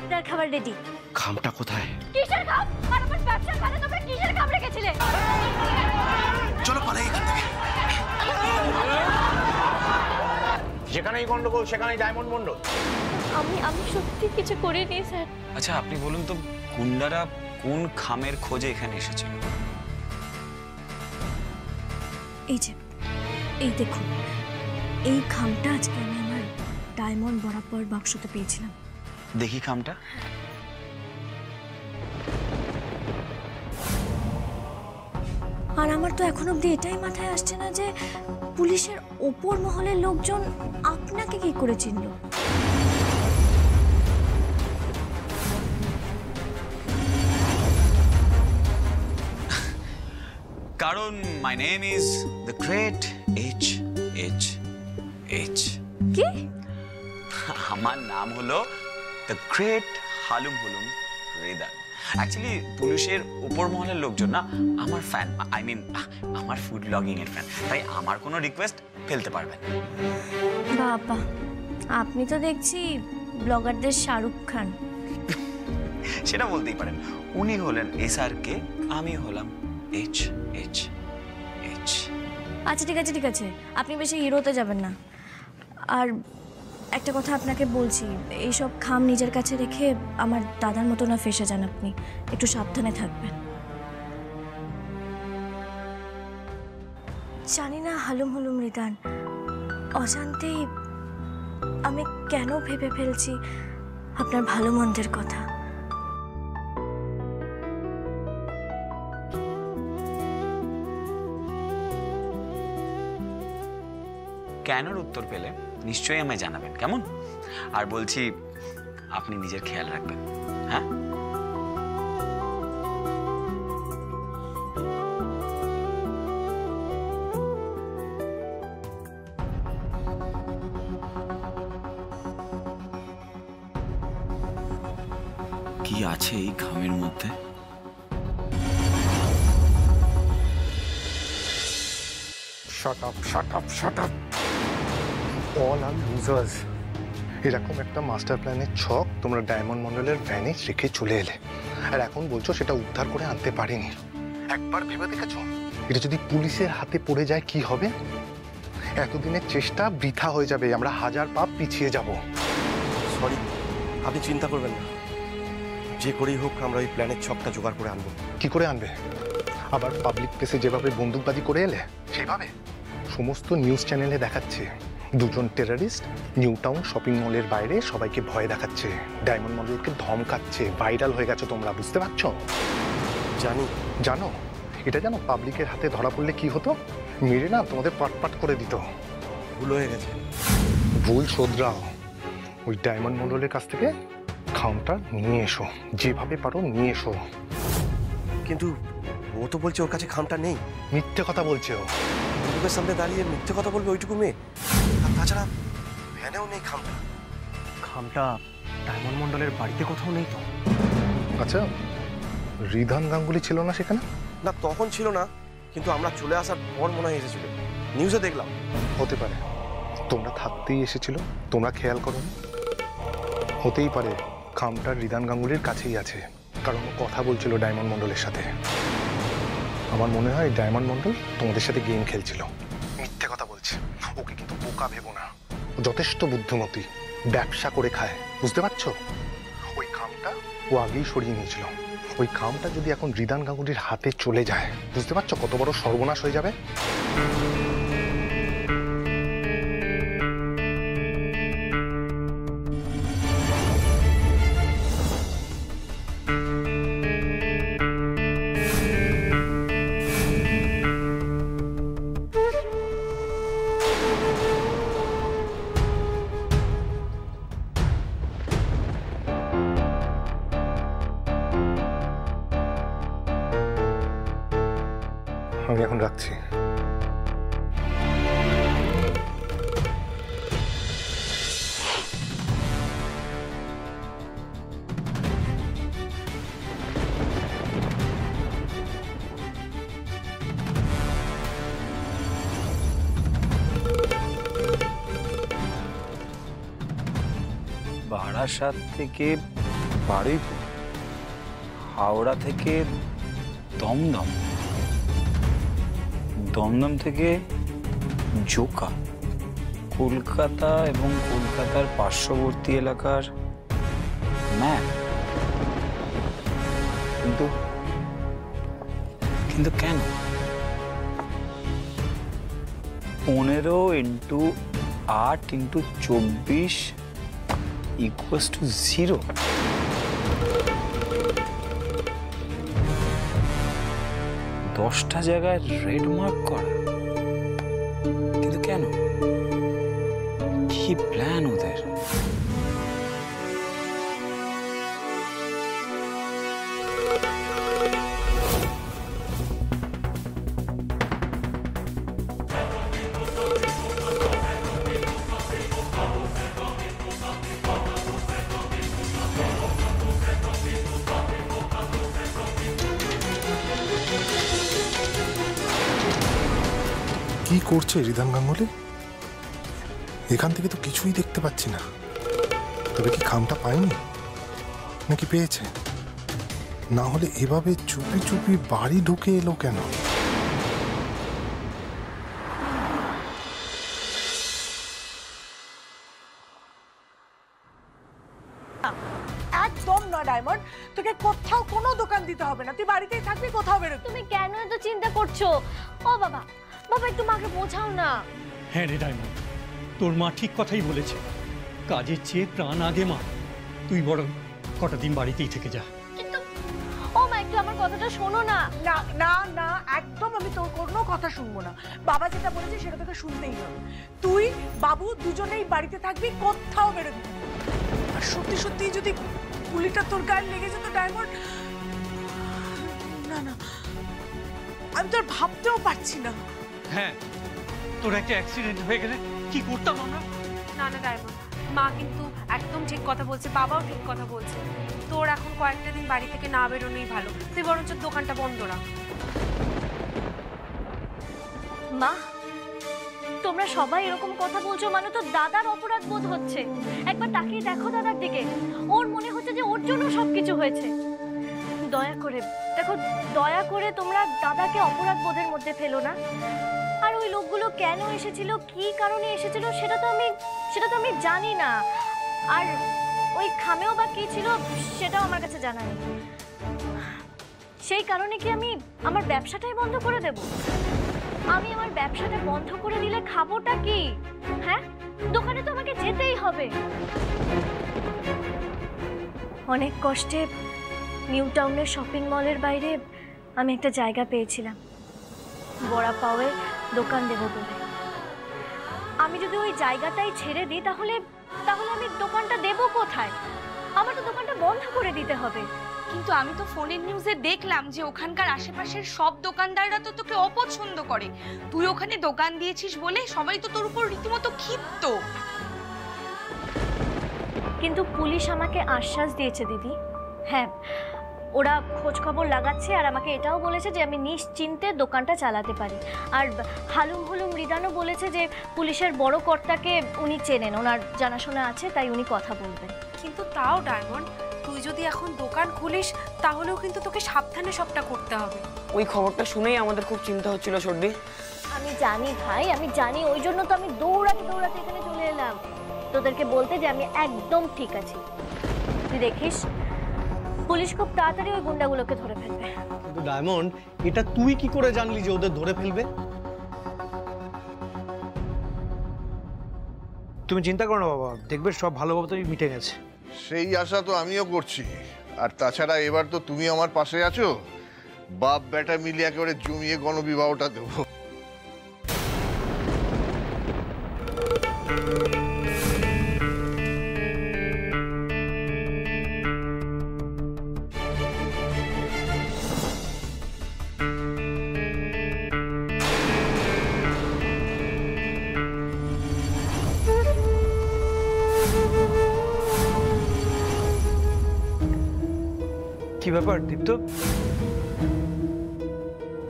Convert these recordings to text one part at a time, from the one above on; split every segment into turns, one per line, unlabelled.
আপনার খাবার রেডি।
খামটা কোথায়?
কিসের খাম? আর আমার ব্যবসার কাজে তোমরা কিসের খাম রেখেছিলে?
চলো পালাই এখান থেকে।
যেখানেই গন্ডগোল সেখানেই ডায়মন্ড মন্ডল।
আমি সত্যি কিছু করিনি স্যার।
আচ্ছা আপনি বলুন তো, গুন্ডারা কোন খামের খোঁজে এখানে এসেছিল?
এই যে, এই দেখুন, এই খামটা আজকে আমি আমার ডায়মন্ড বরাবর বাক্সতে পেয়েছিলাম।
দেখি খামটা।
আর আমার তো এখন অব্দি এটাই মাথায় আসছে না যে পুলিশের ওপর মহলের লোকজন আপনাকে কি করে চিনল।
কারণ my name is the great H.
কি?
আমার নাম হলো the great Halum হুলুম Ridan. Actually পুলিশের উপর মহলের লোকজন না আমার ফ্যান, আই মিন আমার ফুড ব্লগিং এর ফ্যান, তাই আমার কোনো রিকোয়েস্ট ফেলতে পারবেন।
বাবা, আপনি তো দেখছি ব্লগারদের শাহরুখ খান।
সেটা বলতেই পারেন। উনি হলেন SRK, আমি হলাম এইচ।
আচ্ছা ঠিক আছে, আপনি বেশি হিরোতে যাবেন না। আর একটা কথা আপনাকে বলছি, এইসব খাম নিজের কাছে রেখে আমার দাদার মতো না ফেসে যান। আপনি একটু সাবধানে থাকবেন। জানি না হালুম হুলুম রিদান, অজান্তেই আমি কেন ভেবে ফেলছি আপনার ভালো মন্দের কথা।
কেনর উত্তর পেলে নিশ্চয়ই আমায় জানাবেন, কেমন? আর বলছি আপনি নিজের খেয়াল রাখবেন, হ্যাঁ? কি আছে এই খামের মধ্যে?
Shut up. All are losers. এরকম একটা মাস্টার প্ল্যানের ছক তোমরা ডায়মন্ড মন্ডলের ভ্যানে রেখে চলে এলে, আর এখন বলছো সেটা উদ্ধার করে আনতে পারিনি। একবার ভেবে দেখেছো এটা যদি পুলিশের হাতে পড়ে যায় কি হবে? এতদিনের চেষ্টা বৃথা হয়ে যাবে, আমরা হাজার পাপ পিছিয়ে যাব।
সরি, আপনি চিন্তা করবেন না, যে করেই হোক আমরা ওই প্ল্যানের ছকটা জোগাড় করে আনবো।
কি করে আনবে? আবার পাবলিক প্লেসে যেভাবে বন্দুকবাজি করে এলে সেভাবে? সমস্ত নিউজ চ্যানেলে দেখাচ্ছে দুজন টেররিস্ট নিউ টাউন শপিং মলের বাইরে সবাইকে ভয় দেখাচ্ছে, ডায়মন্ড মন্ডলকে ধমকাচ্ছে। ভাইরাল হয়ে গেছো তোমরা, বুঝতে পারছো? জানো এটা জানো পাবলিকের হাতে ধরা পড়লে কি হতো? মেরে না তোমাদের পাটপাট করে দিত।
ভুল হয়ে গেছে।
ভুল শোধরাও। ওই ডায়মন্ড মন্ডলের কাছ থেকে খামটা নিয়ে এসো, যেভাবে পারো নিয়ে এসো।
কিন্তু ও তো বলছে ওর কাছে খামটা নেই।
মিথ্যে কথা বলছে ও।
বন্দুকের সামনে দাঁড়িয়ে মিথ্যে কথা বলবে ওইটুকু মেয়ে? আর তাছাড়া ভ্যানেও নেই খামটা।
খামটা ডায়মন্ড মন্ডলের বাড়িতে কোথাও নেই তো?
আচ্ছা, রিধান গাঙ্গুলি ছিল না সেখানে?
না, তখন ছিল না, কিন্তু আমরা চলে আসার পর মনে হয় এসেছিল, নিউজে দেখলাম।
হতে পারে তোমরা থাকতেই এসেছিল, তোমরা খেয়াল করো। হতেই পারে খামটা রিধান গাঙ্গুলির কাছেই আছে, কারণ ও কথা বলছিল ডায়মন্ড মন্ডলের সাথে। আমার মনে হয় ডায়মন্ড মন্ডল তোমাদের সাথে গেম খেলছিল। মিথ্যে কথা বলছে। ওকে কিন্তু বোকা ভেবো না, ও যথেষ্ট বুদ্ধিমতী, ব্যবসা করে খায়, বুঝতে পারছো? ওই খামটা ও আগেই সরিয়ে নিয়েছিল। ওই খামটা যদি এখন রিধান গাঙ্গুলির হাতে চলে যায়, বুঝতে পারছো কত বড় সর্বনাশ হয়ে যাবে? আমি এখন রাখছি।
বারাসাত থেকে
বারুইপুর, হাওড়া থেকে দমদম, দমদম থেকে জোকা, কলকাতা এবং কলকাতার পার্শ্ববর্তী এলাকার ম্যাপ। কিন্তু কিন্তু কেন? 15 × 8 × 24 = 0। 10টা জায়গায় রেড মার্ক করা, কিন্তু কেন? কি প্ল্যান ওদের?
কি করছে রিদান গাঙ্গুলি? এখান থেকে তো কিছুই দেখতে পাচ্ছি না। তবে কি খামটা পায়নি নাকি পেয়েছে? না হলে এভাবে চুপি চুপি বাড়ি ঢুকে এলো কেন?
একদম না ডায়মন্ড, তোকে কোথাও কোনো দোকান দিতে হবে না, তুই বাড়িতেই থাকবি, কোথাও বেরোবি।
তুমি কেন এত চিন্তা করছো? ও বাবা, বাবা একটু মাকে বোঝাও না।
হ্যাঁ রে ডায়মন্ড, তোর মা ঠিক কথাই বলেছে, কাজের চেয়ে প্রাণ আগে মা। তুই বরং কটা দিন বাড়িতেই থেকে যা।
কিন্তু ও মা, একটু আমার কথাটা শোনো না।
না না না, একদম আমি তোর কোনো কথা শুনবো না। বাবা যেটা বলেছে সেটা তোকে শুনতেই হবে। তুই বাবু দুজনেই বাড়িতে থাকবি, কোথাও বেরোবি। আর সত্যি সত্যি যদি গুলিটা তোর গায়ে লেগে যেত ডায়মন্ড, না না, আমি তো আর ভাবতেও পারছি না।
হ্যাঁ, তোর একটা অ্যাক্সিডেন্ট হয়ে গেলে কি করতাম আমরা?
না না ডায়মন্ড, মা কিন্তু একদম ঠিক কথা বলছে, বাবাও ঠিক কথা বলছে। তোর এখন কয়েকটা দিন বাড়ি থেকে না বেরোনোই ভালো। তুই বরঞ্চ দোকানটা বন্ধ রাখ।
মা, তোমরা সবাই এরকম কথা বলছো মানে তো দাদার অপরাধ বোধ হচ্ছে। একবার তাকিয়ে দেখো দাদার দিকে, ওর মনে হচ্ছে যে ওর জন্য সবকিছু হয়েছে। দয়া করে দেখো, দয়া করে তোমরা দাদাকে অপরাধ বোধের মধ্যে ফেলো না। আর ওই লোকগুলো কেন এসেছিল, কি কারণে এসেছিল, সেটা তো আমি জানি না। আর ওই খামেও বা কি ছিল সেটাও আমার কাছে জানা নেই। সেই কারণে কি আমি আমার ব্যবসাটাই বন্ধ করে দেব? আমি আমার ব্যবসাটা বন্ধ করে দিলে খাবোটা কি? হ্যাঁ, দোকানে তো আমাকে যেতেই হবে। অনেক কষ্টে নিউ টাউনের শপিং মলের বাইরে আমি একটা জায়গা পেয়েছিলাম বড়া পাওয়ে দোকান দেবো বলে। আমি যদি ওই জায়গাটাই ছেড়ে দিই তাহলে আমি দোকানটা দেবো কোথায়? আমার তো দোকানটা বন্ধ করে দিতে হবে।
কিন্তু আমি তো ফোনের নিউজে দেখলাম যে ওখানকার আশেপাশের সব দোকানদাররা তো তোকে অপছন্দ করে। তুই ওখানে দোকান দিয়েছিস বলে সবাই তো তোর উপর রীতিমতো ক্ষিপ্ত।
কিন্তু পুলিশ আমাকে আশ্বাস দিয়েছে দিদি। হ্যাঁ, ওরা খোঁজ খবর লাগাচ্ছে আর আমাকে এটাও বলেছে যে আমি নিশ্চিন্তে দোকানটা চালাতে পারি। আর হালুম হুলুম রিদানও বলেছে যে পুলিশের বড় কর্তাকে উনি চেনেন, ওনার জানাশোনা আছে, তাই উনি কথা বলবেন।
কিন্তু তাও ডায়মন্ড, তুই যদি এখন দোকান খুলিস তাহলেও কিন্তু তোকে সাবধানে সবটা করতে হবে।
ওই খবরটা শুনেই আমাদের খুব চিন্তা হচ্ছিল সর্দি।
আমি জানি ভাই, আমি জানি, ওই জন্য তো আমি দৌড়াতে দৌড়াতে এখানে চলে এলাম তোদেরকে বলতে যে আমি একদম ঠিক আছি। তুই দেখিস পুলিশ খুব তাড়াতাড়ি ওই গুন্ডাগুলোকে ধরে ফেলবে।
কিন্তু ডায়মন্ড, এটা তুই কি করে জানলি যে ওদের ধরে ফেলবে? তুমি চিন্তা করো না বাবা, দেখবে সব ভালোভাবে মিটে গেছে।
সেই আশা তো আমিও করছি। আর তাছাড়া এবার তো তুমি আমার পাশে আছো, বাপ বেটা মিলে একেবারে জমিয়ে গণবিবাহটা দেবো।
কি ব্যাপার দীপ্ত,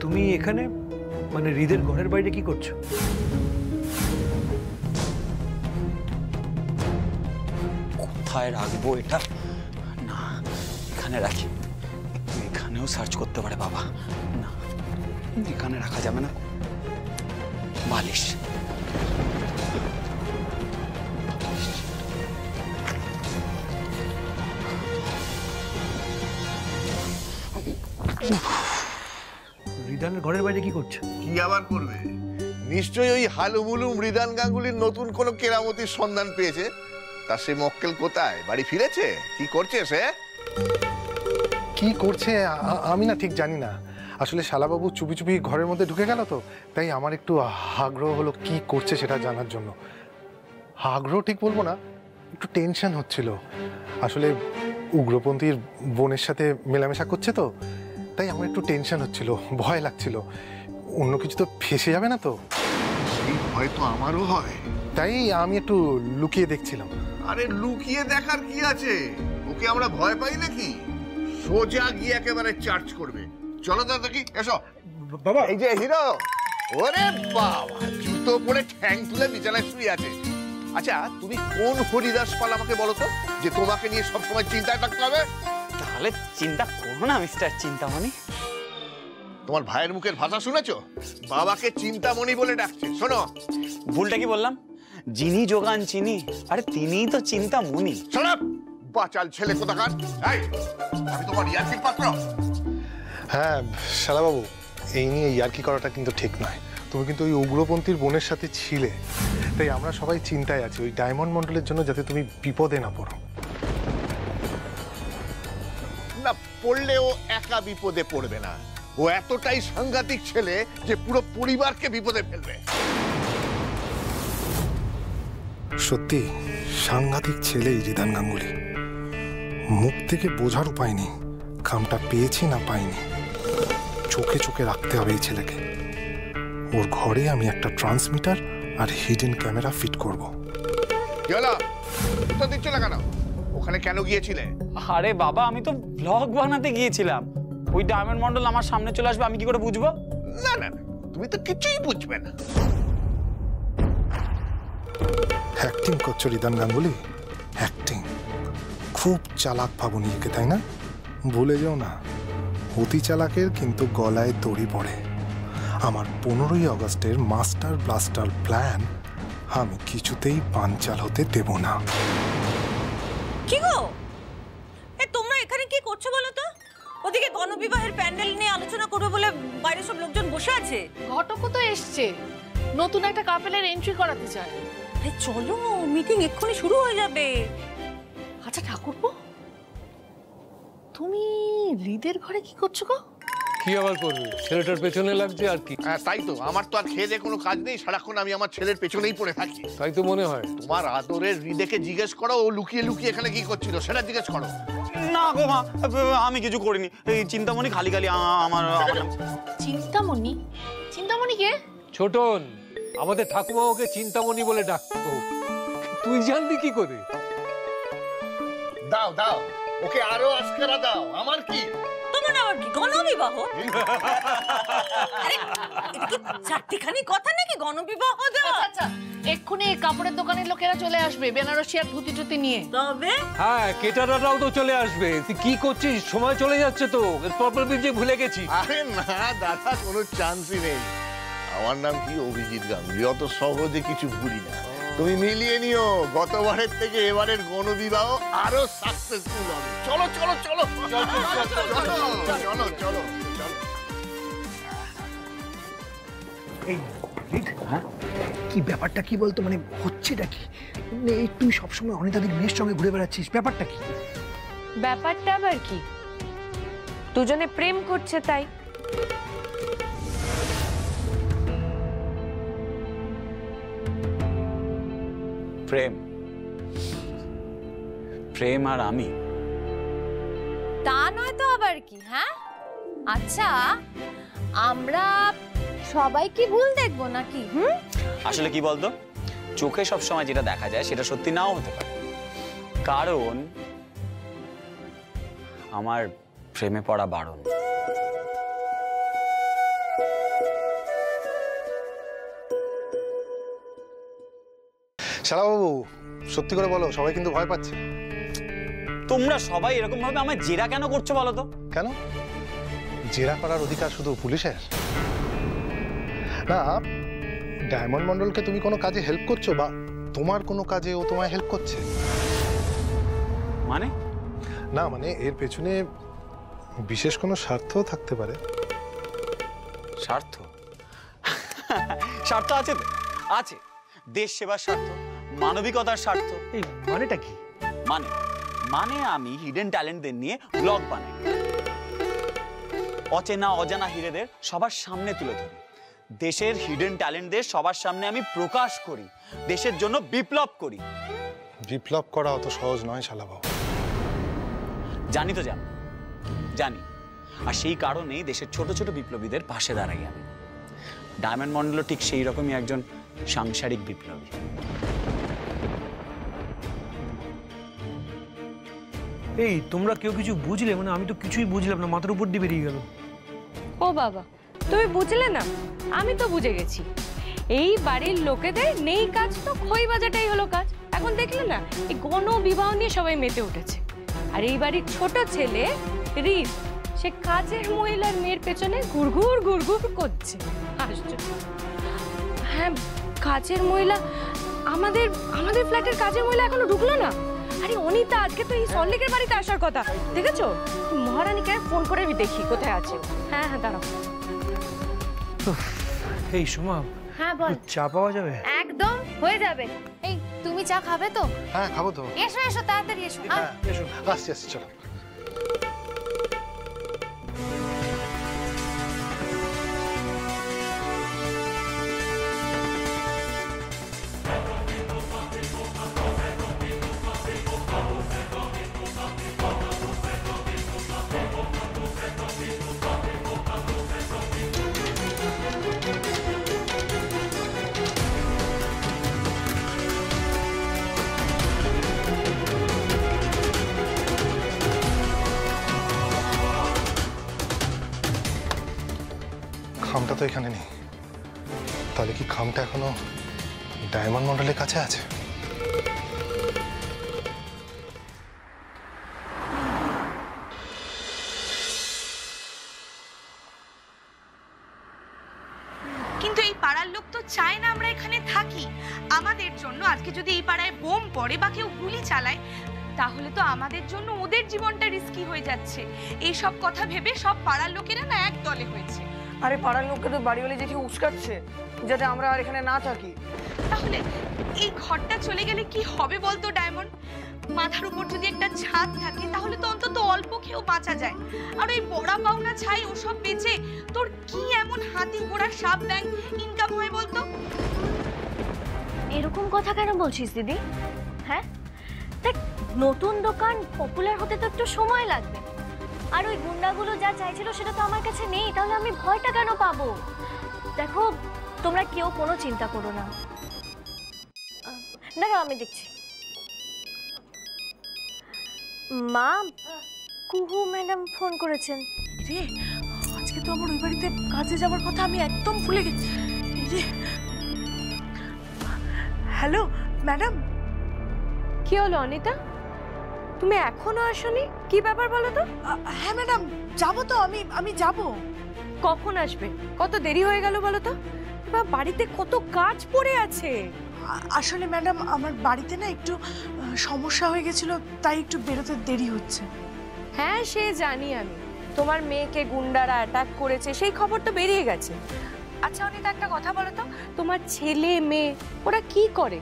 তুমি এখানে মানে হৃদের ঘরের বাইরে কি করছো?
কোথায় রাখবো এটা? না, এখানে রাখি। এখানেও সার্চ করতে পারে বাবা। না, এখানে রাখা যাবে না। বালিশ।
রিদানের ঘরের বাইরে কি করছে?
কি আবার করবে? নিশ্চয়ই ওই হালুমুলুম রিদান গাঙ্গুলির নতুন কোনো কেরামতির সন্ধান পেয়েছে। তা সে মক্কেল কোথায়? বাড়ি ফিরেছে? কি করছে সে?
কি করছে আমি না ঠিক জানি না। আসলে শালাবাবু চুপি চুপি ঘরের মধ্যে ঢুকে গেল তো, তাই আমার একটু আগ্রহ হলো কি করছে সেটা জানার জন্য। আগ্রহ ঠিক বলবো না, একটু টেনশন হচ্ছিল। আসলে উগ্রপন্থীর বোনের সাথে মেলামেশা করছে তো, তাই আমার একটু টেনশন হচ্ছিল, ভয় লাগছিল। অন্য কিছু তো ফেসে যাবে না তো?
সেই ভয় তো আমারও হয়।
তাই আমি একটু লুকিয়ে দেখছিলাম।
আরে লুকিয়ে দেখার কি আছে? ওকে আমরা ভয় পাই নাকি? সোজা গিয়ে একেবারে চার্জ করবে। চলো দাদা, দেখি এসো।
বাবা,
এই যে হিরো। ওরে বাবা, জুতো পরে ঠ্যাং তুলে বিছানায় শুয়ে আছে। আচ্ছা, তুমি কোন হরিদাস পাল আমাকে বলো তো, যে তোমাকে নিয়ে সবসময় চিন্তায় থাকতে হবে?
তাহলে চিন্তা করো না মিস্টার চিন্তামণি।
তোমার ভাইয়ের মুখের ভাষা শুনেছো? বাবাকে চিন্তামণি বলে ডাকছে। শোনো,
ভুলটা কি বললাম? যিনি যোগান চিনি, আরে তিনিই তো চিন্তামণি।
শোনো, বাচাল ছেলে কোথাকার। এই, আমি তোমার ইয়ার্কির পাত্র?
হ্যাঁ শালাবাবু, এই নিয়ে ইয়ার্কি করাটা কিন্তু ঠিক নয়। তুমি কিন্তু ওই উগ্রপন্থীর বোনের সাথে ছিলে, তাই আমরা সবাই চিন্তায় আছি ওই ডায়মন্ড মন্ডলের জন্য, যাতে তুমি বিপদে না পড়ো।
না, পড়লেও একা বিপদে পড়বে না। ও এতটাই সাংঘাতিক ছেলে যে পুরো পরিবারকে বিপদে ফেলবে।
সত্যি সাংঘাতিক ছেলেই রিদান গাঙ্গুলি। মুখ থেকে বোঝার উপায় নেই খামটা পেয়েছি না পাইনি। চোখে চোখে রাখতে হবে এই ছেলেকে। ওর ঘরে আমি একটা ট্রান্সমিটার আর হিডেন ক্যামেরা ফিট করব।
কি হলো? তো দিচ্ছ না কেন? ওখানে কেন গিয়েছিলে?
আরে বাবা, আমি তো ব্লগ বানাতে গিয়েছিলাম। ওই ডায়মন্ড মন্ডল আমার সামনে চলে আসবে, আমি কি করে বুঝবো?
না না, তুমি তো কিছুই বুঝবে না।
অ্যাক্টিং করছো রিদান গাঙ্গুলি, অ্যাক্টিং। খুব চালাক ভাবো নিজেকে, তাই না? ভুলে যাও না, অতি চালাকের কিন্তু গলায় দড়ি পড়ে। আমার 15ই আগস্টের মাস্টার ব্লাস্টার প্ল্যান আমি কিছুতেই বানচাল হতে দেব না।
কি গো, তোমরা এখানে কি করছো বলো তো? ওদিকে গণবিবাহের প্যান্ডেল নিয়ে আলোচনা করবে বলে বাইরে সব লোকজন বসে আছে।
ঘটকও তো এসছে, নতুন একটা কাপেলের এন্ট্রি করাতে চায়।
চলো, মিটিং এক্ষুনি শুরু হয়ে যাবে।
আচ্ছা ঠাকুরপো, তুমি হৃদের ঘরে কি করছো গো?
কি আবার করবে, ছেলেটার পেছনে লাগছে আর কি।
হ্যাঁ তাই তো, আমার তো আর খেয়ে দিয়ে কোনো কাজ নেই, সারাক্ষণ আমি আমার ছেলের পেছনেই পড়ে থাকি।
তাই তো মনে হয়।
তোমার আদরের হৃদেকে জিজ্ঞেস করো ও লুকিয়ে লুকিয়ে এখানে কি করছিল, সেটা জিজ্ঞেস করো।
না গো মা, আমি কিছু করিনি। এই চিন্তামণি খালি খালি আমার
চিন্তামণি? চিন্তামণি কে?
ছোটন, আমাদের ঠাকুমা ওকে চিন্তামণি বলে ডাকতো। তুই জানবি কি করে?
দাও দাও, ওকে আরো আজকেরা দাও। আমার কি?
তোমার আবার কি গণবিবাহ? আরে এটা কি চারটিখানি কথা নাকি গণবিবাহ দেওয়া?
আচ্ছা, এক্ষুনি কাপড়ের দোকানের লোকেরা চলে আসবে বেনারসি আর ধুতি টুতি নিয়ে।
তবে
হ্যাঁ, কেটারারাও তো চলে আসবে। তুই কি করছিস? সময় চলে যাচ্ছে তো, প্রবলেম যে ভুলে গেছি।
আরে না দাদা, কোনো চান্সই নেই। আমার নাম কি অভিজিৎ গাঙ্গুলি, অত সহজে কিছু ভুলি না। তুমি মিলিয়ে নিও, গতবারের থেকে এবারের গণবিবাহ আরো সাকসেসফুল হবে। চলো চলো চলো চলো চলো।
এই কি ব্যাপারটা কি বলতো, মানে হচ্ছেটা কি? এই তুই সবসময় অনিতাদির মেয়ের সঙ্গে ঘুরে বেড়াচ্ছিস, ব্যাপারটা কি?
ব্যাপারটা আবার কি? দুজনে প্রেম করছে তাই।
প্রেম? প্রেম আর আমি?
তা নয় তো আবার কি? হ্যাঁ, আচ্ছা আমরা সবাই কি ভুল দেখবো নাকি?
আসলে কি বলতো, চোখে সব সময় যেটা দেখা যায় সেটা সত্যি নাও হতে পারে। কারণ আমার প্রেমে পড়া বারণ।
শালাবাবু, সত্যি করে বলো, সবাই কিন্তু ভয় পাচ্ছে।
তোমরা সবাই এরকম ভাবে আমায় জেরা কেন করছো বলো তো?
কেন জেরা করার অধিকার শুধু পুলিশের? না, ডায়মন্ড মন্ডলকে তুমি কোনো কাজে হেল্প করছো বা তোমার কোনো কাজে ও তোমায় হেল্প করছে?
মানে
না, মানে এর পেছনে বিশেষ কোনো স্বার্থও থাকতে পারে।
স্বার্থ? স্বার্থ আছে তো, আছে। দেশ সেবার স্বার্থ, মানবিকতার স্বার্থ।
এই মানেটা কি?
মানে মানে আমি হিডেন ট্যালেন্টদের নিয়ে ব্লগ বানাই, অচেনা অজানা হিরেদের সবার সামনে তুলে ধরি, দেশের হিডেন ট্যালেন্টদের সবার সামনে আমি প্রকাশ করি, দেশের জন্য বিপ্লব করি।
বিপ্লব করা অত সহজ নয় শালাবাবু।
জানি তো জানি, আর সেই কারণেই দেশের ছোট ছোট বিপ্লবীদের পাশে দাঁড়াই আমি। ডায়মন্ড মন্ডলও ঠিক সেই রকমই একজন সাংসারিক বিপ্লবী।
এই তোমরা কেউ কিছু বুঝলে? মানে আমি তো কিছুই বুঝলাম না, মাথার উপর দিয়ে বেরিয়ে গেল।
ও বাবা, তুমি বুঝলে না? আমি তো বুঝে গেছি। এই বাড়ির লোকেদের নেই কাজ তো খই বাজাটাই হলো কাজ। এখন দেখলে না, এই গণবিবাহ নিয়ে সবাই মেতে উঠেছে। আর এই বাড়ির ছোট ছেলে রিত, সে কাজের মহিলার মেয়ের পেছনে ঘুরঘুর ঘুরঘুর করছে। আশ্চর্য। হ্যাঁ, কাজের মহিলা, আমাদের আমাদের ফ্ল্যাটের কাজের মহিলা এখনো ঢুকলো না। আরে অনিতা, আজকে তো এই সল্লেকের বাড়িতে আসার কথা, দেখেছো? মহারানীকে ফোন করে আমি দেখি কোথায় আছে। হ্যাঁ হ্যাঁ, দাঁড়াও।
এই সোমা,
হ্যাঁ বল।
চা পাওয়া যাবে?
একদম হয়ে যাবে। এই তুমি চা খাবে তো?
হ্যাঁ খাবো তো।
এসো এসো, তাড়াতাড়ি এসো।
হ্যাঁ এসো, আসছি চলো। খামটা তো এখানে নেই, তাহলে কি খামটা এখনো ডায়মন্ড মন্ডলের কাছে আছে?
কিন্তু এই পাড়ার লোক তো চায় না আমরা এখানে থাকি। আমাদের জন্য আজকে যদি এই পাড়ায় বোম পড়ে বা কেউ গুলি চালায়, তাহলে তো আমাদের জন্য ওদের জীবনটা রিস্কি হয়ে যাচ্ছে। এই সব কথা ভেবে সব পাড়ার লোকেরা না এক দলে হয়েছে।
আরে পাড়ার লোককে তো বাড়িওয়ালি দেখে উস্কাচ্ছে যাতে আমরা আর এখানে না থাকি।
তাহলে এই ঘরটা চলে গেলে কি হবে বলতো ডায়মন্ড? মাথার উপর যদি একটা ছাদ থাকে তাহলে তো অন্তত অল্প খেয়েও বাঁচা যায়। আর ওই বড়া পাওনা ছাই ওসব বেচে তোর কি এমন হাতি ঘোড়া সাপ ব্যাংক ইনকাম হয় বলতো?
এরকম কথা কেন বলছিস দিদি? হ্যাঁ দেখ, নতুন দোকান পপুলার হতে তো একটু সময় লাগবে। আর ওই গুন্ডাগুলো যা চাইছিল সেটা তো আমার কাছে নেই, তাহলে আমি ভয়টা কেন পাবো? দেখো, তোমরা কেউ কোনো চিন্তা করো না। দাঁড়াও, আমি দেখছি। মা, কুহু ম্যাডাম ফোন করেছেন।
রে, আজকে তো আমার ওই বাড়িতে কাজে যাওয়ার কথা, আমি একদম ভুলে গেছি। রে, হ্যালো ম্যাডাম।
কি হলো অনিতা, তুমি এখনো আসোনি? কি ব্যাপার বলো তো?
হ্যাঁ ম্যাডাম, যাবো তো, আমি যাবো।
কখন আসবে? কত দেরি হয়ে গেল বলো তো? বাড়িতে কত কাজ পড়ে আছে।
আসলে ম্যাডাম, আমার বাড়িতে না একটু সমস্যা হয়ে গেছিল, তাই একটু বেরোতে দেরি হচ্ছে।
হ্যাঁ সে জানি আমি, তোমার মেয়েকে গুন্ডারা অ্যাটাক করেছে সেই খবর তো বেরিয়ে গেছে। আচ্ছা অনিতা, একটা কথা বলো তো, তোমার ছেলে মেয়ে ওরা কি করে?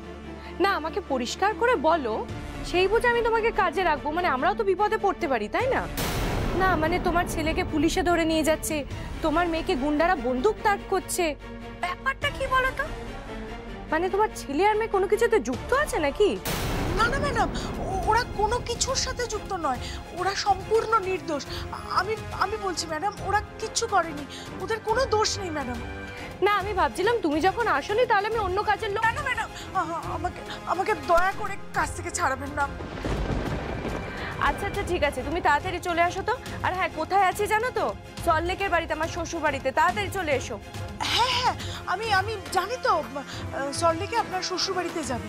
না আমাকে পরিষ্কার করে বলো, সেই বুঝে আমি তোমাকে কাজে রাখবো। মানে আমরাও তো বিপদে পড়তে পারি, তাই না? না মানে তোমার ছেলেকে পুলিশে ধরে নিয়ে যাচ্ছে, তোমার মেয়েকে গুন্ডারা বন্দুক তাক করছে, ব্যাপারটা কি বলো তো? মানে তোমার ছেলে আর মেয়ে কোনো কিছুতে যুক্ত আছে নাকি?
না না ম্যাডাম, ওরা কোনো কিছুর সাথে যুক্ত নয়, ওরা সম্পূর্ণ নির্দোষ। আমি বলছি ম্যাডাম, ওরা কিচ্ছু করেনি, ওদের কোনো দোষ নেই ম্যাডাম।
না আমি ভাবছিলাম তুমি যখন আসোনি তাহলে আমি অন্য কাজের লোক।
না ম্যাডাম, আমাকে দয়া করে কাজ থেকে ছাড়াবেন না।
আচ্ছা আচ্ছা ঠিক আছে, তুমি তাড়াতাড়ি চলে আসো তো। আর হ্যাঁ, কোথায় আছি জানো তো? সল্লেকের বাড়িতে, আমার শ্বশুর বাড়িতে। তাড়াতাড়ি চলে এসো।
হ্যাঁ হ্যাঁ, আমি জানি তো, সল্লেকে আপনার শ্বশুর বাড়িতে যাবো।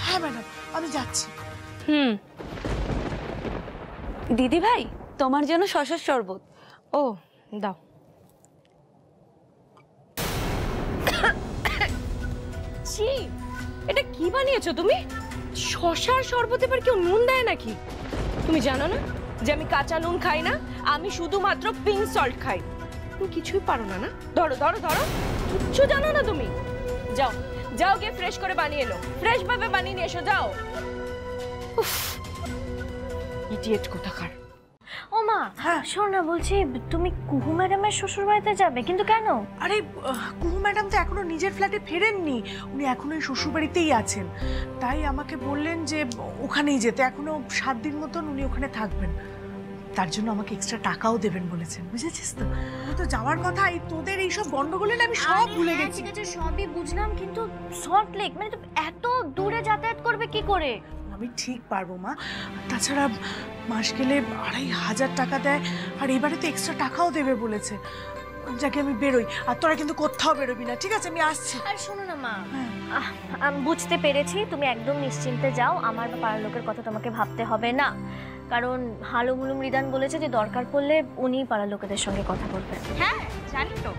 হ্যাঁ ম্যাডাম, আমি যাচ্ছি।
দিদি ভাই তোমার জন্য শসার শরবত। ও দাও। ছি, এটা কি বানিয়েছো তুমি? শসার শরবতে এবার কেউ নুন দেয় নাকি? তুমি জানো না যে আমি কাঁচা নুন খাই না, আমি শুধুমাত্র পিঙ্ক সল্ট খাই। তুমি কিছুই পারো না না? ধরো ধরো ধরো, কিচ্ছু জানো না তুমি। যাও যাও গিয়ে ফ্রেশ করে বানিয়ে এলো, ফ্রেশ ভাবে বানিয়ে নিয়ে এসো যাও। ইডিয়েট কোথাকার।
ও মা, শোন না, বলছি তুমি কুহু ম্যাডামের শ্বশুর বাড়িতে যাবে, কিন্তু কেন?
আরে কুহু ম্যাডাম তো এখনো নিজের ফ্ল্যাটে ফেরেননি, উনি এখনো এই শ্বশুর বাড়িতেই আছেন। তাই আমাকে বললেন যে ওখানেই যেতে, এখনো 7 দিন মতন উনি ওখানে থাকবেন। তার জন্য আমাকে এক্সট্রা টাকাও দেবেন বলেছেন, বুঝেছিস তো? আমি তো যাওয়ার কথা, এই তোদের এইসব গন্ডগোলে আমি সব ভুলে গেছি।
ঠিক আছে, সবই বুঝলাম, কিন্তু সল্ট লেক মানে তো এত দূরে যাতায়াত করবে কি করে?
আমি ঠিক পারবো মা, তাছাড়া মাস গেলে 2500 টাকা দেয়, আর এবারে তো এক্সট্রা টাকাও দেবে বলেছে। যাকে আমি বেরোই, আর তোরা কিন্তু কোথাও বেরোবি না, ঠিক আছে? আমি আসছি।
আর শোনো না মা, আমি বুঝতে পেরেছি, তুমি একদম নিশ্চিন্তে যাও, আমার বা পাড়ার লোকের কথা তোমাকে ভাবতে হবে না। কারণ হালুম হুলুম রিদান বলেছে যে দরকার পড়লে উনি পাড়ার লোকেদের সঙ্গে কথা বলবেন।
হ্যাঁ জানি তো,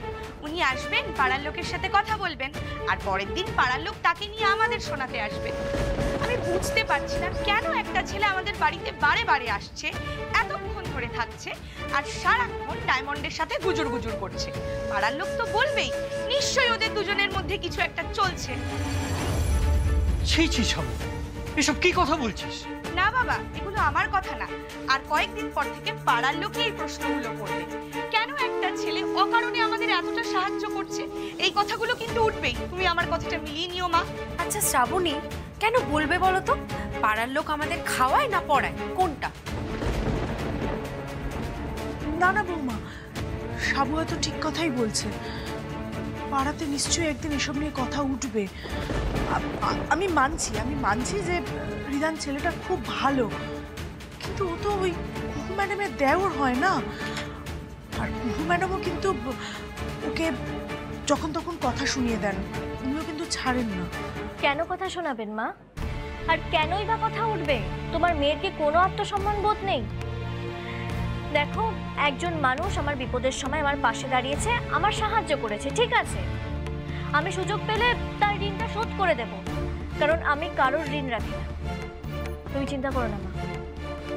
উনি আসবেন, পাড়ার লোকের সাথে কথা বলবেন, আর পরের দিন পাড়ার লোক তাকে নিয়ে আমাদের শোনাতে আসবে। আমি বুঝতে পারছি না কেন একটা ছেলে আমাদের বাড়িতে বারে বারে আসছে, এতক্ষণ ধরে থাকছে, আর সারাক্ষণ ডায়মন্ডের সাথে গুজুর গুজুর করছে। পাড়ার লোক তো বলবেই, নিশ্চয়ই ওদের দুজনের মধ্যে কিছু একটা চলছে।
ছি ছি শামু, এসব কি কথা বলছিস?
না বাবা, এগুলো আমার কথা না, আর কয়েকদিন পর থেকে পাড়ার লোকে এই প্রশ্নগুলো করবে, কেন একটা ছেলে অকারণে আমাদের এতটা সাহায্য করছে, এই কথাগুলো কিন্তু উঠবেই। তুমি আমার কথাটা মিলিয়ে নিও মা।
আচ্ছা শ্রাবণী, কেন বলবে বলো তো? পাড়ার লোক আমাদের খাওয়ায় না পড়ায়, কোনটা?
না না বৌমা, সাবু হয়তো ঠিক কথাই বলছে, পাড়াতে নিশ্চয়ই একদিন এসব নিয়ে কথা উঠবে। আমি মানছি যে রিদান ছেলেটা খুব ভালো, কিন্তু ও তো ওই কুহু ম্যাডামের দেওর হয় না। আর কুহু ম্যাডামও কিন্তু ওকে যখন তখন কথা শুনিয়ে দেন, উনিও কিন্তু ছাড়েন না।
কেন কথা শোনাবেন মা? আর কেনই বা কথা উঠবে? তোমার মেয়ের কি কোনো আত্মসম্মান বোধ নেই? দেখো, একজন মানুষ আমার বিপদের সময় আমার পাশে দাঁড়িয়েছে, আমার সাহায্য করেছে, ঠিক আছে, আমি সুযোগ পেলে তার ঋণটা শোধ করে দেব, কারণ আমি কারোর ঋণ রাখি না। তুমি চিন্তা করো না মা,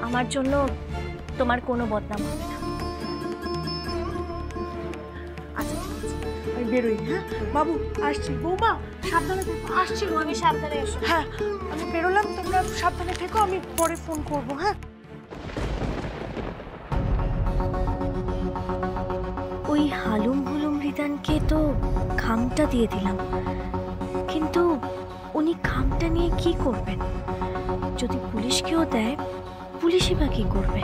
আমার জন্য তোমার কোনো বদনাম হবে না।
আচ্ছা ঠিক আছে, আমি বেরোই। হ্যাঁ বাবু, আসছি। বৌমা সাবধানে থেকো। আসছি,
আমি সাবধানে এসো।
হ্যাঁ আমি বেরোলাম, তোমরা সাবধানে থেকো, আমি পরে ফোন করবো। হ্যাঁ।
ওই হালুম হুলুম রিদানকে তো খামটা দিয়ে দিলাম, কিন্তু উনি খামটা নিয়ে কি করবেন? যদি পুলিশকেও দেয়, পুলিশই বা কি করবে?